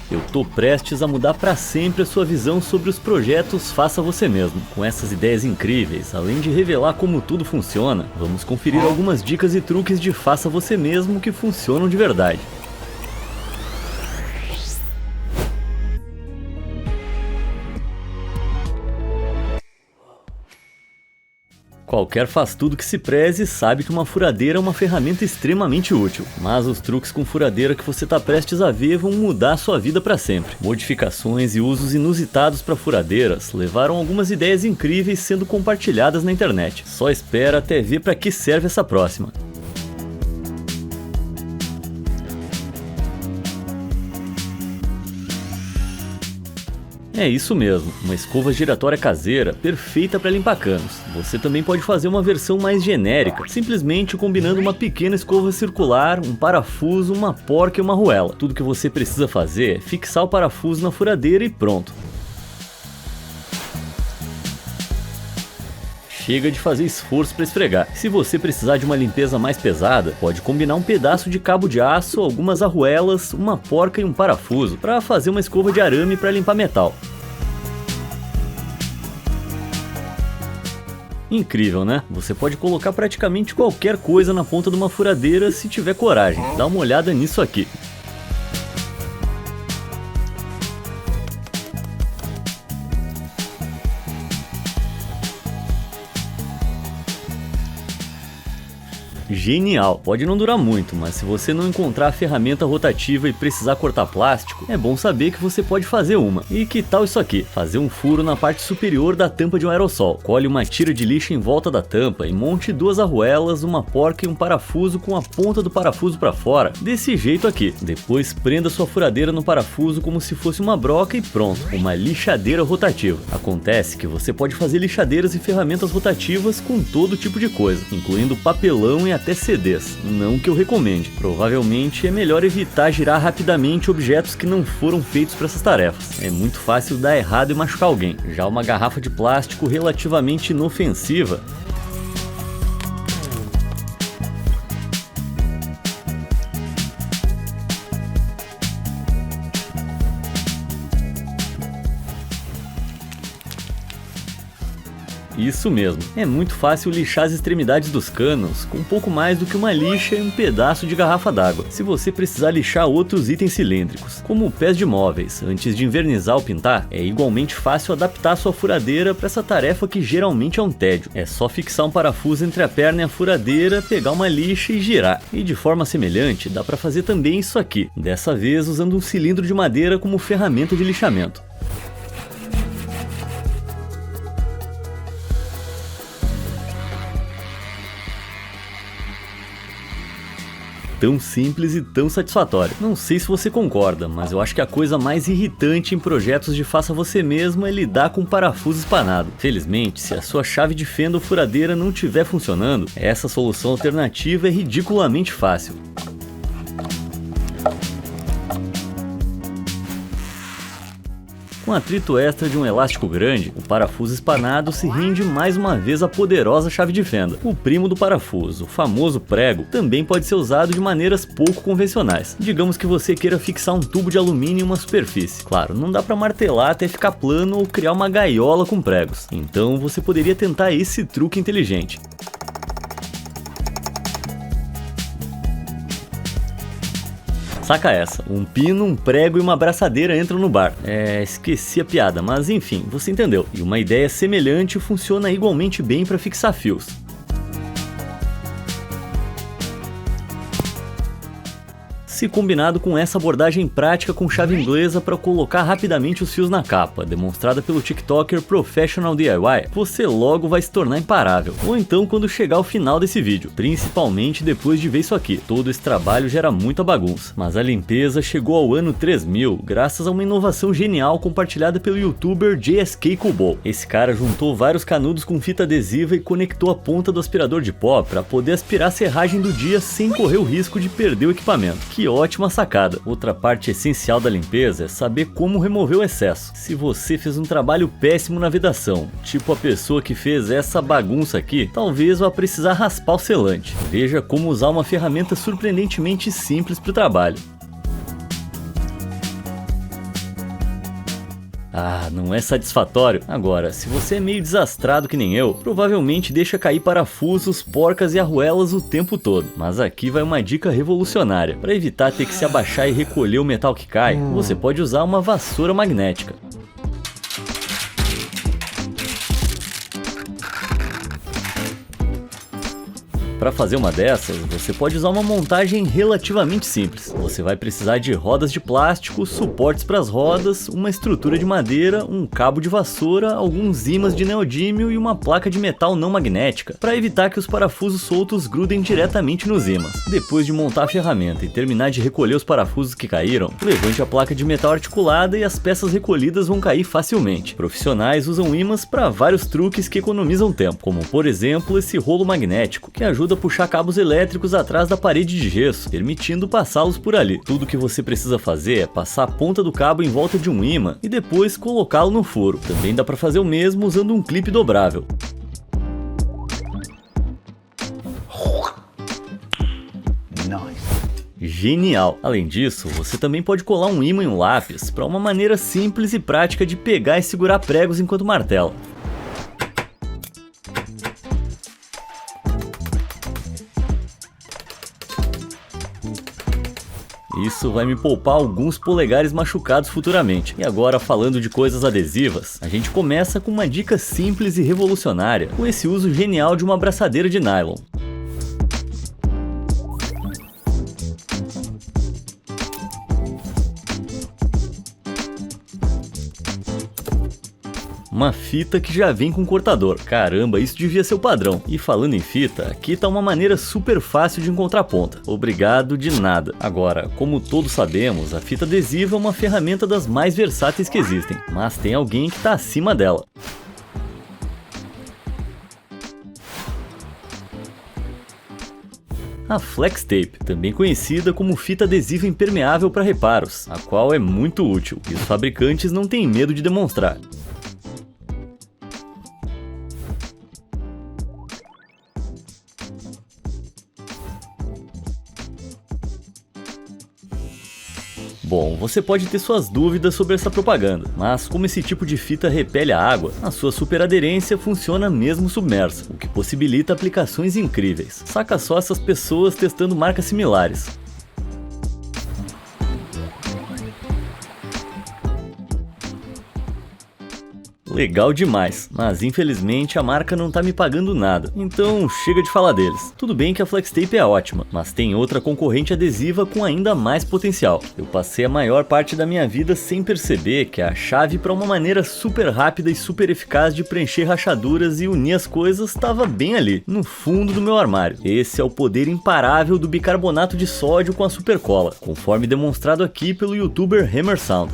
Eu tô prestes a mudar para sempre a sua visão sobre os projetos Faça Você Mesmo. Com essas ideias incríveis, além de revelar como tudo funciona, vamos conferir algumas dicas e truques de Faça Você Mesmo que funcionam de verdade. Qualquer faz-tudo que se preze sabe que uma furadeira é uma ferramenta extremamente útil, mas os truques com furadeira que você está prestes a ver vão mudar a sua vida para sempre. Modificações e usos inusitados para furadeiras levaram algumas ideias incríveis sendo compartilhadas na internet. Só espera até ver para que serve essa próxima. É isso mesmo, uma escova giratória caseira perfeita para limpar canos. Você também pode fazer uma versão mais genérica, simplesmente combinando uma pequena escova circular, um parafuso, uma porca e uma arruela. Tudo que você precisa fazer é fixar o parafuso na furadeira e pronto. Chega de fazer esforço para esfregar. Se você precisar de uma limpeza mais pesada, pode combinar um pedaço de cabo de aço, algumas arruelas, uma porca e um parafuso para fazer uma escova de arame para limpar metal. Incrível, né? Você pode colocar praticamente qualquer coisa na ponta de uma furadeira se tiver coragem. Dá uma olhada nisso aqui. Genial! Pode não durar muito, mas se você não encontrar a ferramenta rotativa e precisar cortar plástico, é bom saber que você pode fazer uma. E que tal isso aqui? Fazer um furo na parte superior da tampa de um aerossol. Colhe uma tira de lixo em volta da tampa e monte duas arruelas, uma porca e um parafuso com a ponta do parafuso para fora, desse jeito aqui. Depois prenda sua furadeira no parafuso como se fosse uma broca e pronto, uma lixadeira rotativa. Acontece que você pode fazer lixadeiras e ferramentas rotativas com todo tipo de coisa, incluindo papelão e até CDs, não que eu recomende. Provavelmente é melhor evitar girar rapidamente objetos que não foram feitos para essas tarefas. É muito fácil dar errado e machucar alguém. Já uma garrafa de plástico relativamente inofensiva Isso mesmo, é muito fácil lixar as extremidades dos canos com um pouco mais do que uma lixa e um pedaço de garrafa d'água. Se você precisar lixar outros itens cilíndricos, como pés de móveis, antes de envernizar ou pintar, é igualmente fácil adaptar sua furadeira para essa tarefa que geralmente é um tédio. É só fixar um parafuso entre a perna e a furadeira, pegar uma lixa e girar. E de forma semelhante, dá para fazer também isso aqui, dessa vez usando um cilindro de madeira como ferramenta de lixamento. Tão simples e tão satisfatório. Não sei se você concorda, mas eu acho que a coisa mais irritante em projetos de Faça Você Mesmo é lidar com parafuso espanado. Felizmente, se a sua chave de fenda ou furadeira não estiver funcionando, essa solução alternativa é ridiculamente fácil. Com atrito extra de um elástico grande, o parafuso espanado se rende mais uma vez à poderosa chave de fenda. O primo do parafuso, o famoso prego, também pode ser usado de maneiras pouco convencionais. Digamos que você queira fixar um tubo de alumínio em uma superfície. Claro, não dá para martelar até ficar plano ou criar uma gaiola com pregos. Então você poderia tentar esse truque inteligente. Saca essa, um pino, um prego e uma abraçadeira entram no bar. Esqueci a piada, mas enfim, você entendeu. E uma ideia semelhante funciona igualmente bem para fixar fios. Se combinado com essa abordagem prática com chave inglesa para colocar rapidamente os fios na capa, demonstrada pelo TikToker Professional DIY, você logo vai se tornar imparável. Ou então quando chegar ao final desse vídeo, principalmente depois de ver isso aqui. Todo esse trabalho gera muita bagunça, mas a limpeza chegou ao ano 3000 graças a uma inovação genial compartilhada pelo youtuber JSK Kubo. Esse cara juntou vários canudos com fita adesiva e conectou a ponta do aspirador de pó para poder aspirar a serragem do dia sem correr o risco de perder o equipamento. Que ótima sacada! Outra parte essencial da limpeza é saber como remover o excesso. Se você fez um trabalho péssimo na vedação, tipo a pessoa que fez essa bagunça aqui, talvez vá precisar raspar o selante. Veja como usar uma ferramenta surpreendentemente simples para o trabalho. Ah, não é satisfatório? Agora, se você é meio desastrado que nem eu, provavelmente deixa cair parafusos, porcas e arruelas o tempo todo. Mas aqui vai uma dica revolucionária. Para evitar ter que se abaixar e recolher o metal que cai, você pode usar uma vassoura magnética. Para fazer uma dessas, você pode usar uma montagem relativamente simples. Você vai precisar de rodas de plástico, suportes para as rodas, uma estrutura de madeira, um cabo de vassoura, alguns ímãs de neodímio e uma placa de metal não magnética, para evitar que os parafusos soltos grudem diretamente nos ímãs. Depois de montar a ferramenta e terminar de recolher os parafusos que caíram, levante a placa de metal articulada e as peças recolhidas vão cair facilmente. Profissionais usam ímãs para vários truques que economizam tempo, como por exemplo esse rolo magnético, que ajuda a puxar cabos elétricos atrás da parede de gesso, permitindo passá-los por ali. Tudo que você precisa fazer é passar a ponta do cabo em volta de um ímã e depois colocá-lo no furo. Também dá para fazer o mesmo usando um clipe dobrável. Genial! Além disso, você também pode colar um ímã em um lápis para uma maneira simples e prática de pegar e segurar pregos enquanto martela. Isso vai me poupar alguns polegares machucados futuramente. E agora, falando de coisas adesivas, a gente começa com uma dica simples e revolucionária, com esse uso genial de uma abraçadeira de nylon. Uma fita que já vem com cortador. Caramba, isso devia ser o padrão. E falando em fita, aqui tá uma maneira super fácil de encontrar ponta. Obrigado de nada. Agora, como todos sabemos, a fita adesiva é uma ferramenta das mais versáteis que existem, mas tem alguém que tá acima dela. A Flex Tape, também conhecida como fita adesiva impermeável para reparos, a qual é muito útil e os fabricantes não têm medo de demonstrar. Bom, você pode ter suas dúvidas sobre essa propaganda, mas como esse tipo de fita repele a água, a sua superaderência funciona mesmo submersa, o que possibilita aplicações incríveis. Saca só essas pessoas testando marcas similares. Legal demais, mas infelizmente a marca não tá me pagando nada, então chega de falar deles. Tudo bem que a Flex Tape é ótima, mas tem outra concorrente adesiva com ainda mais potencial. Eu passei a maior parte da minha vida sem perceber que a chave para uma maneira super rápida e super eficaz de preencher rachaduras e unir as coisas estava bem ali, no fundo do meu armário. Esse é o poder imparável do bicarbonato de sódio com a supercola, conforme demonstrado aqui pelo youtuber Hammer Sound.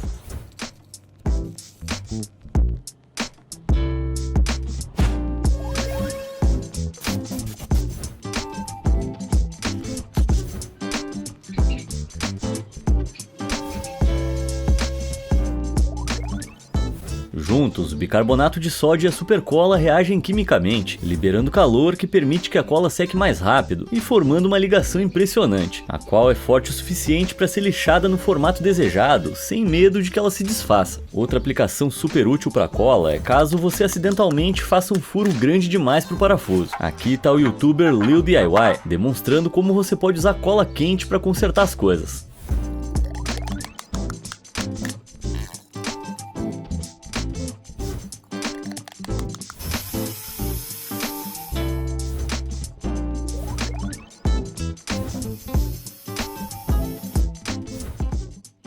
Juntos, o bicarbonato de sódio e a supercola reagem quimicamente, liberando calor que permite que a cola seque mais rápido e formando uma ligação impressionante, a qual é forte o suficiente para ser lixada no formato desejado, sem medo de que ela se desfaça. Outra aplicação super útil para a cola é caso você acidentalmente faça um furo grande demais para o parafuso. Aqui está o youtuber Lil DIY, demonstrando como você pode usar cola quente para consertar as coisas.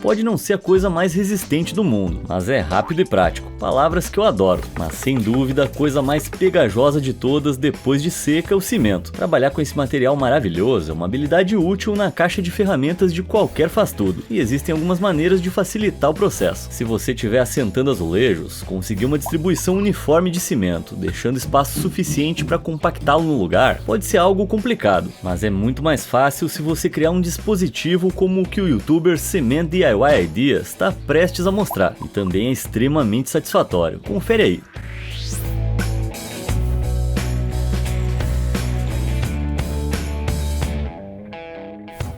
Pode não ser a coisa mais resistente do mundo, mas é rápido e prático. Palavras que eu adoro, mas sem dúvida a coisa mais pegajosa de todas depois de seca é o cimento. Trabalhar com esse material maravilhoso é uma habilidade útil na caixa de ferramentas de qualquer faz-tudo, e existem algumas maneiras de facilitar o processo. Se você estiver assentando azulejos, conseguir uma distribuição uniforme de cimento, deixando espaço suficiente para compactá-lo no lugar, pode ser algo complicado, mas é muito mais fácil se você criar um dispositivo como o que o youtuber Cement DIY Ideas está prestes a mostrar, e também é extremamente satisfatório. Confere aí.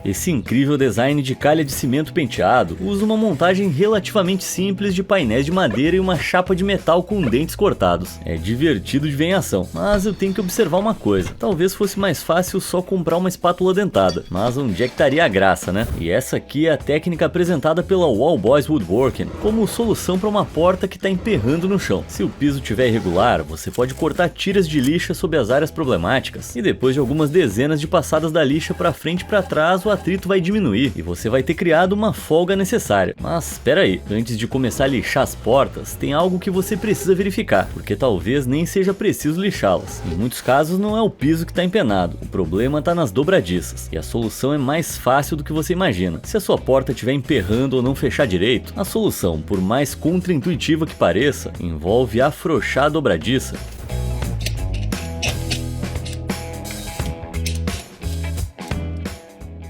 Esse incrível design de calha de cimento penteado usa uma montagem relativamente simples de painéis de madeira e uma chapa de metal com dentes cortados. É divertido de ver em ação, mas eu tenho que observar uma coisa. Talvez fosse mais fácil só comprar uma espátula dentada, mas onde é que estaria a graça, né? E essa aqui é a técnica apresentada pela Wall Boys Woodworking como solução para uma porta que está emperrando no chão. Se o piso estiver irregular, você pode cortar tiras de lixa sobre as áreas problemáticas e depois de algumas dezenas de passadas da lixa para frente e para trás, o atrito vai diminuir e você vai ter criado uma folga necessária. Mas espera aí, antes de começar a lixar as portas, tem algo que você precisa verificar, porque talvez nem seja preciso lixá-las. Em muitos casos não é o piso que está empenado, o problema está nas dobradiças, e a solução é mais fácil do que você imagina. Se a sua porta estiver emperrando ou não fechar direito, a solução, por mais contraintuitiva que pareça, envolve afrouxar a dobradiça.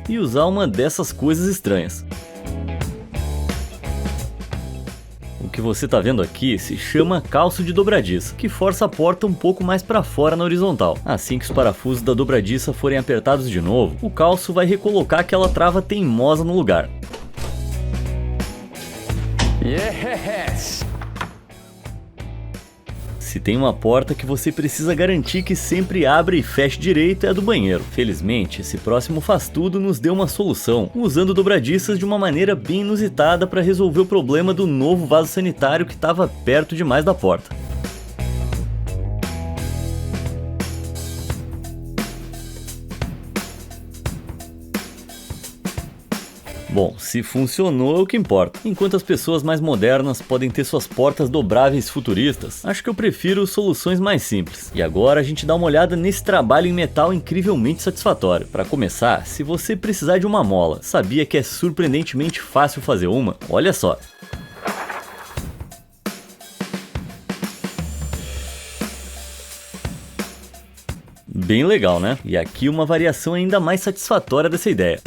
E usar uma dessas coisas estranhas. O que você está vendo aqui se chama calço de dobradiça, que força a porta um pouco mais para fora na horizontal. Assim que os parafusos da dobradiça forem apertados de novo, o calço vai recolocar aquela trava teimosa no lugar. Yes! Se tem uma porta que você precisa garantir que sempre abra e feche direito, é a do banheiro. Felizmente, esse próximo faz tudo nos deu uma solução, usando dobradiças de uma maneira bem inusitada para resolver o problema do novo vaso sanitário que estava perto demais da porta. Bom, se funcionou é o que importa. Enquanto as pessoas mais modernas podem ter suas portas dobráveis futuristas, acho que eu prefiro soluções mais simples. E agora a gente dá uma olhada nesse trabalho em metal incrivelmente satisfatório. Para começar, se você precisar de uma mola, sabia que é surpreendentemente fácil fazer uma? Olha só! Bem legal, né? E aqui uma variação ainda mais satisfatória dessa ideia.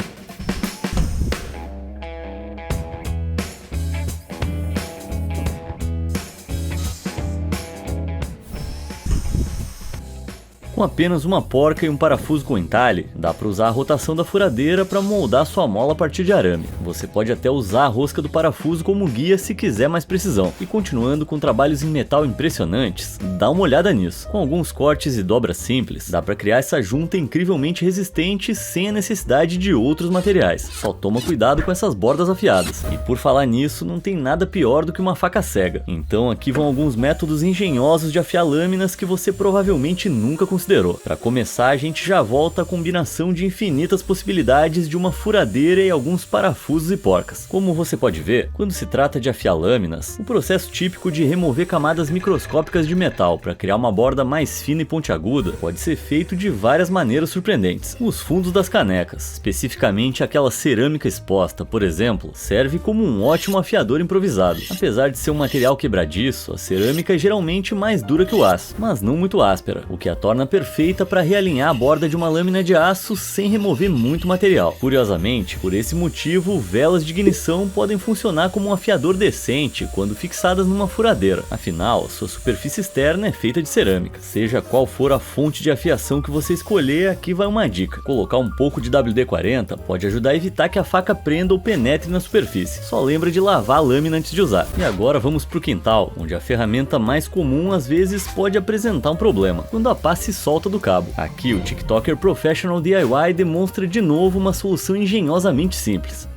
Com apenas uma porca e um parafuso com entalhe, dá para usar a rotação da furadeira para moldar sua mola a partir de arame. Você pode até usar a rosca do parafuso como guia se quiser mais precisão. E continuando com trabalhos em metal impressionantes, dá uma olhada nisso. Com alguns cortes e dobras simples, dá para criar essa junta incrivelmente resistente sem a necessidade de outros materiais. Só toma cuidado com essas bordas afiadas. E por falar nisso, não tem nada pior do que uma faca cega. Então aqui vão alguns métodos engenhosos de afiar lâminas que você provavelmente nunca considerou. Para começar, a gente já volta à combinação de infinitas possibilidades de uma furadeira e alguns parafusos e porcas. Como você pode ver, quando se trata de afiar lâminas, o processo típico de remover camadas microscópicas de metal para criar uma borda mais fina e pontiaguda pode ser feito de várias maneiras surpreendentes. Os fundos das canecas, especificamente aquela cerâmica exposta, por exemplo, serve como um ótimo afiador improvisado. Apesar de ser um material quebradiço, a cerâmica é geralmente mais dura que o aço, mas não muito áspera, o que a torna perfeita para realinhar a borda de uma lâmina de aço sem remover muito material. Curiosamente, por esse motivo, velas de ignição podem funcionar como um afiador decente quando fixadas numa furadeira. Afinal, sua superfície externa é feita de cerâmica. Seja qual for a fonte de afiação que você escolher, aqui vai uma dica. Colocar um pouco de WD-40 pode ajudar a evitar que a faca prenda ou penetre na superfície. Só lembra de lavar a lâmina antes de usar. E agora vamos para o quintal, onde a ferramenta mais comum às vezes pode apresentar um problema, quando a pá se solta do cabo. Aqui o TikToker Professional DIY demonstra de novo uma solução engenhosamente simples.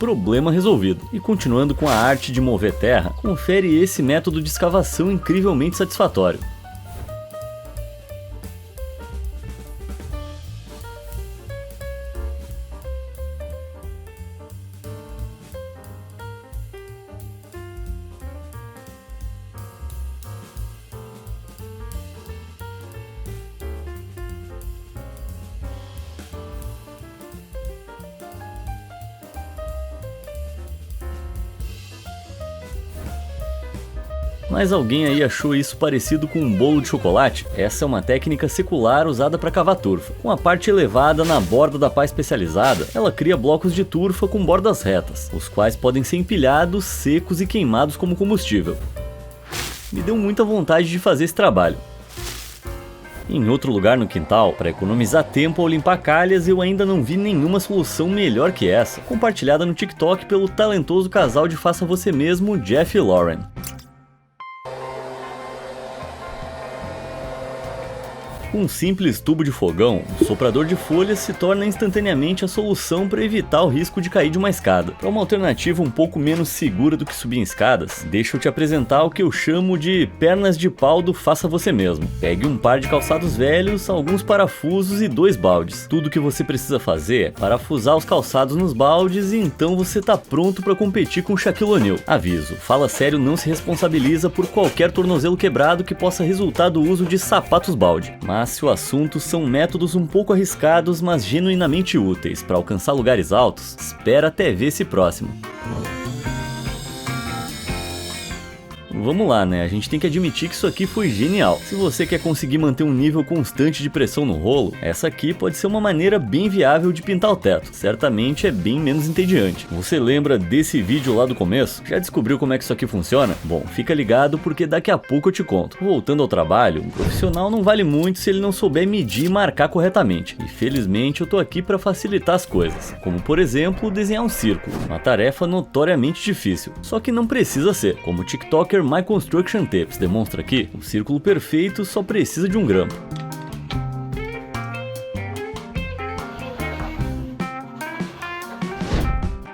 Problema resolvido. E continuando com a arte de mover terra, confere esse método de escavação incrivelmente satisfatório. Mas alguém aí achou isso parecido com um bolo de chocolate? Essa é uma técnica secular usada para cavar turfa. Com a parte elevada na borda da pá especializada, ela cria blocos de turfa com bordas retas, os quais podem ser empilhados, secos e queimados como combustível. me deu muita vontade de fazer esse trabalho. Em outro lugar no quintal, para economizar tempo ao limpar calhas, eu ainda não vi nenhuma solução melhor que essa, compartilhada no TikTok pelo talentoso casal de faça você mesmo, Jeff e Lauren. Com um simples tubo de fogão, o soprador de folhas se torna instantaneamente a solução para evitar o risco de cair de uma escada. Para uma alternativa um pouco menos segura do que subir em escadas, deixa eu te apresentar o que eu chamo de pernas de pau do faça você mesmo. Pegue um par de calçados velhos, alguns parafusos e 2 baldes. Tudo que você precisa fazer é parafusar os calçados nos baldes e então você tá pronto para competir com Shaquille O'Neal. Aviso, Fala Sério não se responsabiliza por qualquer tornozelo quebrado que possa resultar do uso de sapatos balde. Mas se o assunto são métodos um pouco arriscados, mas genuinamente úteis para alcançar lugares altos, espera até ver esse próximo. Vamos lá, né? A gente tem que admitir que isso aqui foi genial. Se você quer conseguir manter um nível constante de pressão no rolo, essa aqui pode ser uma maneira bem viável de pintar o teto. Certamente é bem menos entediante. Você lembra desse vídeo lá do começo? Já descobriu como é que isso aqui funciona? Bom, fica ligado porque daqui a pouco eu te conto. Voltando ao trabalho, um profissional não vale muito se ele não souber medir e marcar corretamente. E felizmente eu tô aqui para facilitar as coisas. Como por exemplo, desenhar um círculo. Uma tarefa notoriamente difícil. Só que não precisa ser. Como o TikToker My Construction Tips demonstra aqui, o círculo perfeito só precisa de um grampo.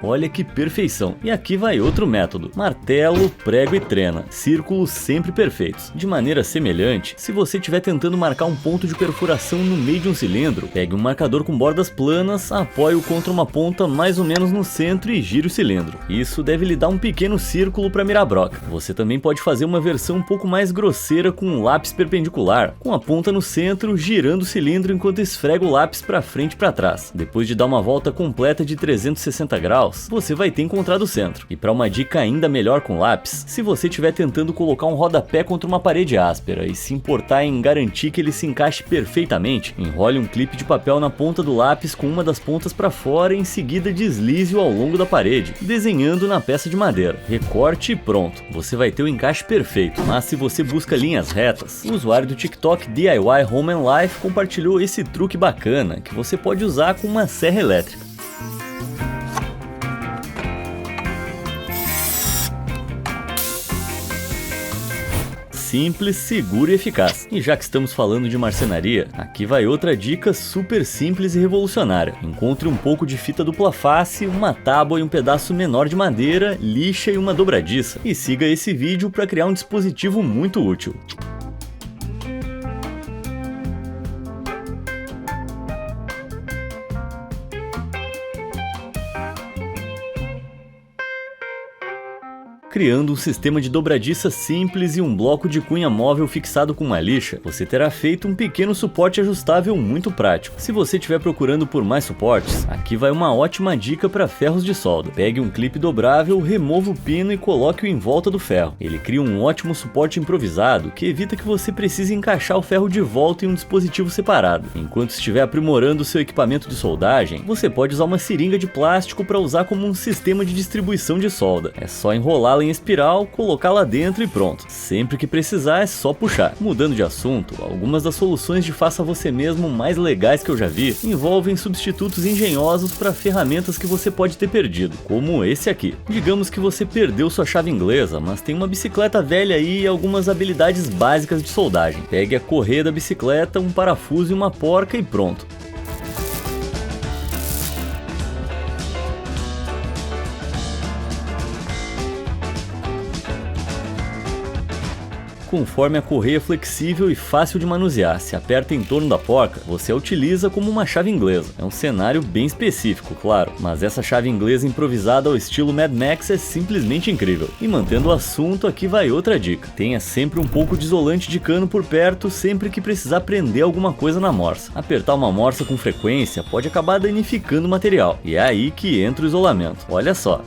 Olha que perfeição! E aqui vai outro método: martelo, prego e trena, círculos sempre perfeitos. De maneira semelhante, se você estiver tentando marcar um ponto de perfuração no meio de um cilindro, pegue um marcador com bordas planas, apoie-o contra uma ponta mais ou menos no centro e gire o cilindro. Isso deve lhe dar um pequeno círculo para mirar a broca. Você também pode fazer uma versão um pouco mais grosseira com um lápis perpendicular, com a ponta no centro, girando o cilindro enquanto esfrega o lápis para frente e para trás. Depois de dar uma volta completa de 360 graus, você vai ter encontrado o centro. E para uma dica ainda melhor com lápis, se você estiver tentando colocar um rodapé contra uma parede áspera e se importar em garantir que ele se encaixe perfeitamente, enrole um clipe de papel na ponta do lápis com uma das pontas para fora e em seguida deslize-o ao longo da parede, desenhando na peça de madeira. Recorte e pronto, você vai ter o encaixe perfeito. Mas se você busca linhas retas, o usuário do TikTok DIY Home and Life compartilhou esse truque bacana que você pode usar com uma serra elétrica. Simples, seguro e eficaz. E já que estamos falando de marcenaria, aqui vai outra dica super simples e revolucionária. Encontre um pouco de fita dupla face, uma tábua e um pedaço menor de madeira, lixa e uma dobradiça. E siga esse vídeo para criar um dispositivo muito útil. Criando um sistema de dobradiça simples e um bloco de cunha móvel fixado com uma lixa, você terá feito um pequeno suporte ajustável muito prático. Se você estiver procurando por mais suportes, aqui vai uma ótima dica para ferros de solda. Pegue um clipe dobrável, remova o pino e coloque-o em volta do ferro. Ele cria um ótimo suporte improvisado que evita que você precise encaixar o ferro de volta em um dispositivo separado. Enquanto estiver aprimorando o seu equipamento de soldagem, você pode usar uma seringa de plástico para usar como um sistema de distribuição de solda. É só enrolá-la em espiral, colocar lá dentro e pronto. Sempre que precisar é só puxar. Mudando de assunto, algumas das soluções de faça você mesmo mais legais que eu já vi envolvem substitutos engenhosos para ferramentas que você pode ter perdido, como esse aqui. Digamos que você perdeu sua chave inglesa, mas tem uma bicicleta velha aí e algumas habilidades básicas de soldagem. Pegue a correia da bicicleta, um parafuso e uma porca e pronto. Conforme a correia flexível e fácil de manusear se aperta em torno da porca, você a utiliza como uma chave inglesa. É um cenário bem específico, claro, mas essa chave inglesa improvisada ao estilo Mad Max é simplesmente incrível. E mantendo o assunto, aqui vai outra dica: tenha sempre um pouco de isolante de cano por perto sempre que precisar prender alguma coisa na morsa. Apertar uma morsa com frequência pode acabar danificando o material, e é aí que entra o isolamento. Olha só.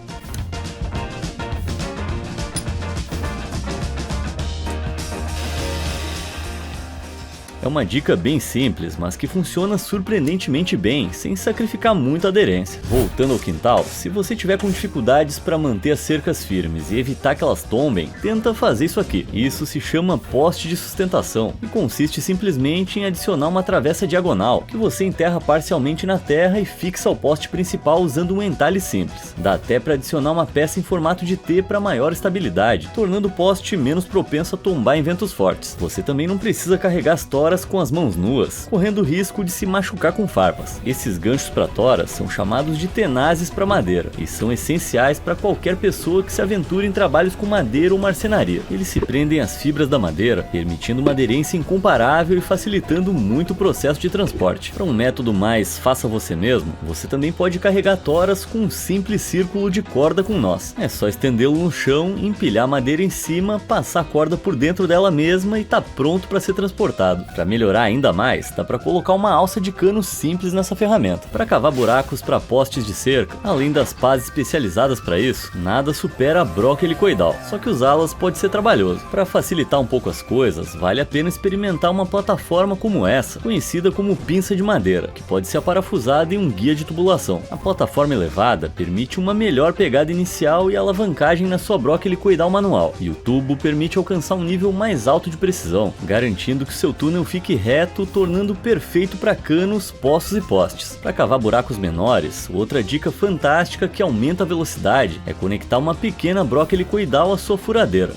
É uma dica bem simples, mas que funciona surpreendentemente bem, sem sacrificar muito a aderência. Voltando ao quintal, se você tiver com dificuldades para manter as cercas firmes e evitar que elas tombem, tenta fazer isso aqui. Isso se chama poste de sustentação e consiste simplesmente em adicionar uma travessa diagonal, que você enterra parcialmente na terra e fixa ao poste principal usando um entalhe simples. Dá até para adicionar uma peça em formato de T para maior estabilidade, tornando o poste menos propenso a tombar em ventos fortes. Você também não precisa carregar as toras com as mãos nuas, correndo o risco de se machucar com farpas. Esses ganchos para toras são chamados de tenazes para madeira e são essenciais para qualquer pessoa que se aventure em trabalhos com madeira ou marcenaria. Eles se prendem às fibras da madeira, permitindo uma aderência incomparável e facilitando muito o processo de transporte. Para um método mais faça você mesmo, você também pode carregar toras com um simples círculo de corda com nós. É só estendê-lo no chão, empilhar a madeira em cima, passar a corda por dentro dela mesma e tá pronto para ser transportado. Para melhorar ainda mais, dá para colocar uma alça de cano simples nessa ferramenta. Para cavar buracos para postes de cerca, além das pás especializadas para isso, nada supera a broca helicoidal, só que usá-las pode ser trabalhoso. Para facilitar um pouco as coisas, vale a pena experimentar uma plataforma como essa, conhecida como pinça de madeira, que pode ser aparafusada em um guia de tubulação. A plataforma elevada permite uma melhor pegada inicial e alavancagem na sua broca helicoidal manual, e o tubo permite alcançar um nível mais alto de precisão, garantindo que seu túnel fique reto, tornando perfeito para canos, poços e postes. Para cavar buracos menores, outra dica fantástica que aumenta a velocidade é conectar uma pequena broca helicoidal à sua furadeira.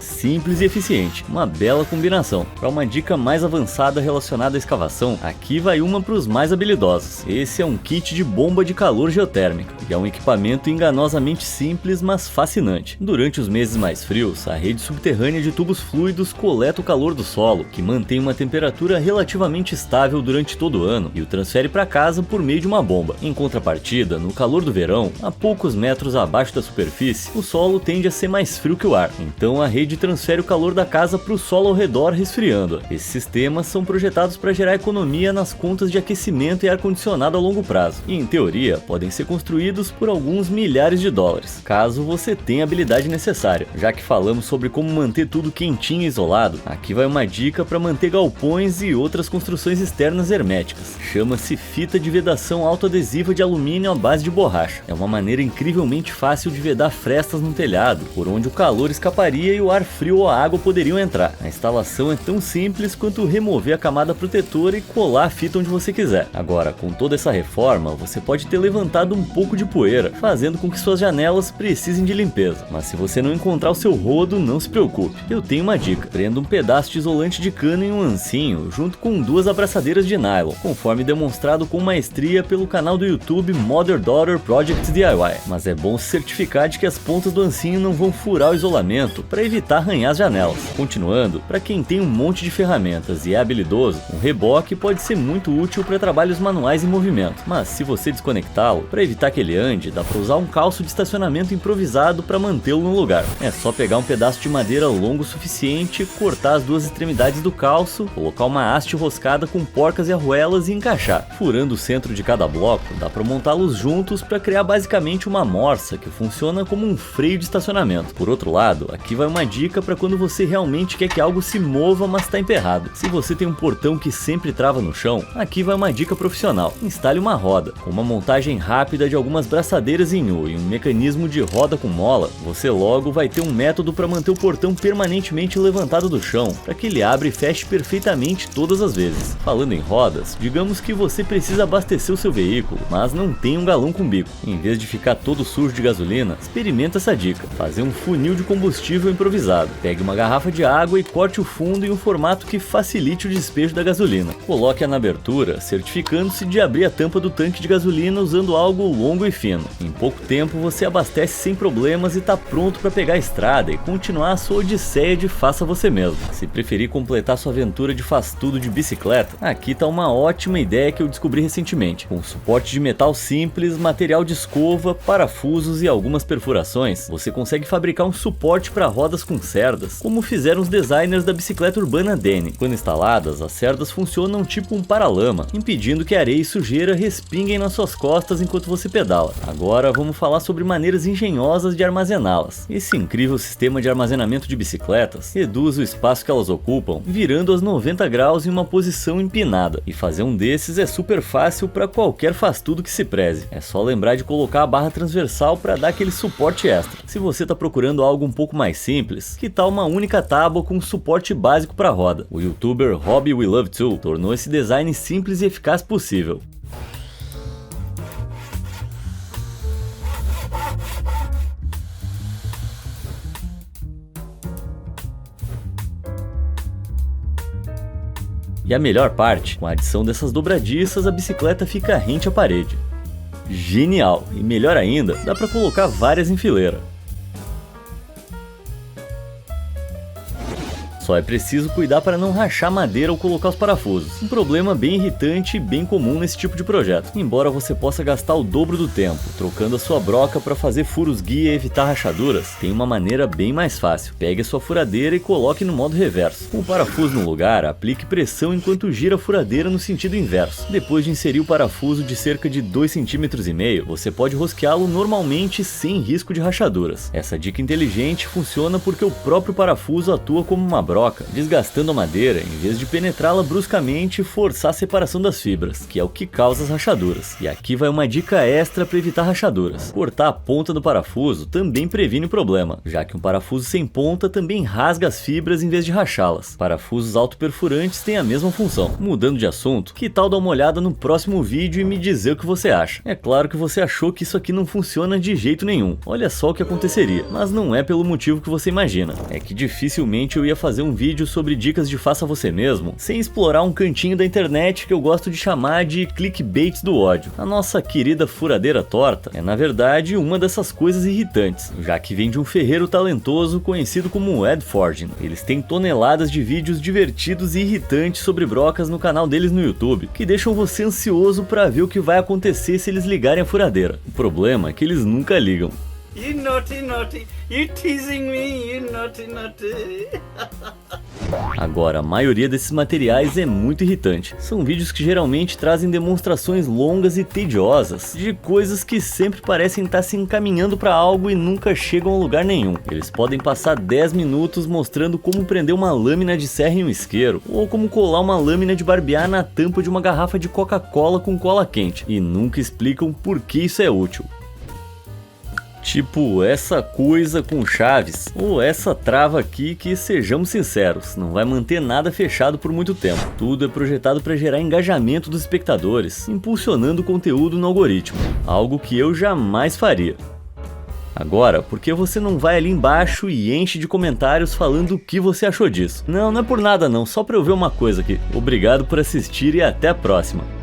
Simples e eficiente, uma bela combinação. Para uma dica mais avançada relacionada à escavação, aqui vai uma para os mais habilidosos. Esse é um kit de bomba de calor geotérmica, e é um equipamento enganosamente simples, mas fascinante. Durante os meses mais frios, a rede subterrânea de tubos fluidos coleta o calor do solo, que mantém uma temperatura relativamente estável durante todo o ano, e o transfere para casa por meio de uma bomba. Em contrapartida, no calor do verão, a poucos metros abaixo da superfície, o solo tende a ser mais frio que o ar, então a rede transfere o calor da casa para o solo ao redor, resfriando-a. Esses sistemas são projetados para gerar economia nas contas de aquecimento e ar-condicionado a longo prazo, e em teoria podem ser construídos por alguns milhares de dólares, caso você tenha a habilidade necessária. Já que falamos sobre como manter tudo quentinho e isolado, aqui vai uma dica para manter galpões e outras construções externas herméticas. Chama-se fita de vedação autoadesiva de alumínio à base de borracha. É uma maneira incrivelmente fácil de vedar frestas no telhado, por onde o calor escaparia e o ar frio ou a água poderiam entrar. A instalação é tão simples quanto remover a camada protetora e colar a fita onde você quiser. Agora, com toda essa reforma, você pode ter levantado um pouco de poeira, fazendo com que suas janelas precisem de limpeza. Mas se você não encontrar o seu rodo, não se preocupe. Eu tenho uma dica. Prenda um pedaço de isolante de cano em um ancinho, junto com 2 abraçadeiras de nylon, conforme demonstrado com maestria pelo canal do YouTube Mother Daughter Project DIY. Mas é bom se certificar de que as pontas do ancinho não vão furar o isolamento, para evitar arranhar as janelas. Continuando, para quem tem um monte de ferramentas e é habilidoso, um reboque pode ser muito útil para trabalhos manuais em movimento, mas se você desconectá-lo, para evitar que ele ande, dá para usar um calço de estacionamento improvisado para mantê-lo no lugar. É só pegar um pedaço de madeira longo o suficiente, cortar as 2 extremidades do calço, colocar uma haste roscada com porcas e arruelas e encaixar. Furando o centro de cada bloco, dá para montá-los juntos para criar basicamente uma morsa que funciona como um freio de estacionamento. Por outro lado, aqui vai uma dica para quando você realmente quer que algo se mova, mas está emperrado. Se você tem um portão que sempre trava no chão, aqui vai uma dica profissional. Instale uma roda. Com uma montagem rápida de algumas braçadeiras em U e um mecanismo de roda com mola, você logo vai ter um método para manter o portão permanentemente levantado do chão, para que ele abra e feche perfeitamente todas as vezes. Falando em rodas, digamos que você precisa abastecer o seu veículo, mas não tem um galão com bico. Em vez de ficar todo sujo de gasolina, experimenta essa dica. Fazer um funil de combustível improvisado. Pegue uma garrafa de água e corte o fundo em um formato que facilite o despejo da gasolina. Coloque-a na abertura, certificando-se de abrir a tampa do tanque de gasolina usando algo longo e fino. Em pouco tempo você abastece sem problemas e está pronto para pegar a estrada e continuar a sua odisseia de faça você mesmo. Se preferir completar sua aventura de faz tudo de bicicleta, aqui está uma ótima ideia que eu descobri recentemente. Com suporte de metal simples, material de escova, parafusos e algumas perfurações, você consegue fabricar um suporte para rodas com cerdas, como fizeram os designers da bicicleta urbana Denny. Quando instaladas, as cerdas funcionam tipo um paralama, impedindo que areia e sujeira respinguem nas suas costas enquanto você pedala. Agora vamos falar sobre maneiras engenhosas de armazená-las. Esse incrível sistema de armazenamento de bicicletas reduz o espaço que elas ocupam, virando-as 90 graus em uma posição empinada. E fazer um desses é super fácil para qualquer faz-tudo que se preze. É só lembrar de colocar a barra transversal para dar aquele suporte extra. Se você está procurando algo um pouco mais simples, que tal uma única tábua com suporte básico para a roda? O youtuber Hobby We Love To tornou esse design simples e eficaz possível. E a melhor parte, com a adição dessas dobradiças, a bicicleta fica rente à parede. Genial! E melhor ainda, dá para colocar várias em fileira. Só é preciso cuidar para não rachar madeira ao colocar os parafusos, um problema bem irritante e bem comum nesse tipo de projeto. Embora você possa gastar o dobro do tempo trocando a sua broca para fazer furos guia e evitar rachaduras, tem uma maneira bem mais fácil. Pegue a sua furadeira e coloque no modo reverso. Com o parafuso no lugar, aplique pressão enquanto gira a furadeira no sentido inverso. Depois de inserir o parafuso de cerca de 2,5 cm, você pode rosqueá-lo normalmente sem risco de rachaduras. Essa dica inteligente funciona porque o próprio parafuso atua como uma broca, desgastando a madeira em vez de penetrá-la bruscamente e forçar a separação das fibras, que é o que causa as rachaduras. E aqui vai uma dica extra para evitar rachaduras. Cortar a ponta do parafuso também previne o problema, já que um parafuso sem ponta também rasga as fibras em vez de rachá-las. Parafusos autoperfurantes têm a mesma função. Mudando de assunto, que tal dar uma olhada no próximo vídeo e me dizer o que você acha? É claro que você achou que isso aqui não funciona de jeito nenhum. Olha só o que aconteceria, mas não é pelo motivo que você imagina. É que dificilmente eu ia fazer um vídeo sobre dicas de faça você mesmo, sem explorar um cantinho da internet que eu gosto de chamar de clickbaits do ódio. A nossa querida furadeira torta é na verdade uma dessas coisas irritantes, já que vem de um ferreiro talentoso conhecido como Ed Forgin. Eles têm toneladas de vídeos divertidos e irritantes sobre brocas no canal deles no YouTube, que deixam você ansioso para ver o que vai acontecer se eles ligarem a furadeira. O problema é que eles nunca ligam. You naughty, naughty, you teasing me, you naughty, naughty. Agora, a maioria desses materiais é muito irritante. São vídeos que geralmente trazem demonstrações longas e tediosas de coisas que sempre parecem estar se encaminhando para algo e nunca chegam a lugar nenhum. Eles podem passar 10 minutos mostrando como prender uma lâmina de serra em um isqueiro, ou como colar uma lâmina de barbear na tampa de uma garrafa de Coca-Cola com cola quente, e nunca explicam por que isso é útil. Tipo, essa coisa com chaves, ou essa trava aqui que, sejamos sinceros, não vai manter nada fechado por muito tempo. Tudo é projetado para gerar engajamento dos espectadores, impulsionando o conteúdo no algoritmo, algo que eu jamais faria. Agora, por que você não vai ali embaixo e enche de comentários falando o que você achou disso? Não é por nada não, só para eu ver uma coisa aqui. Obrigado por assistir e até a próxima.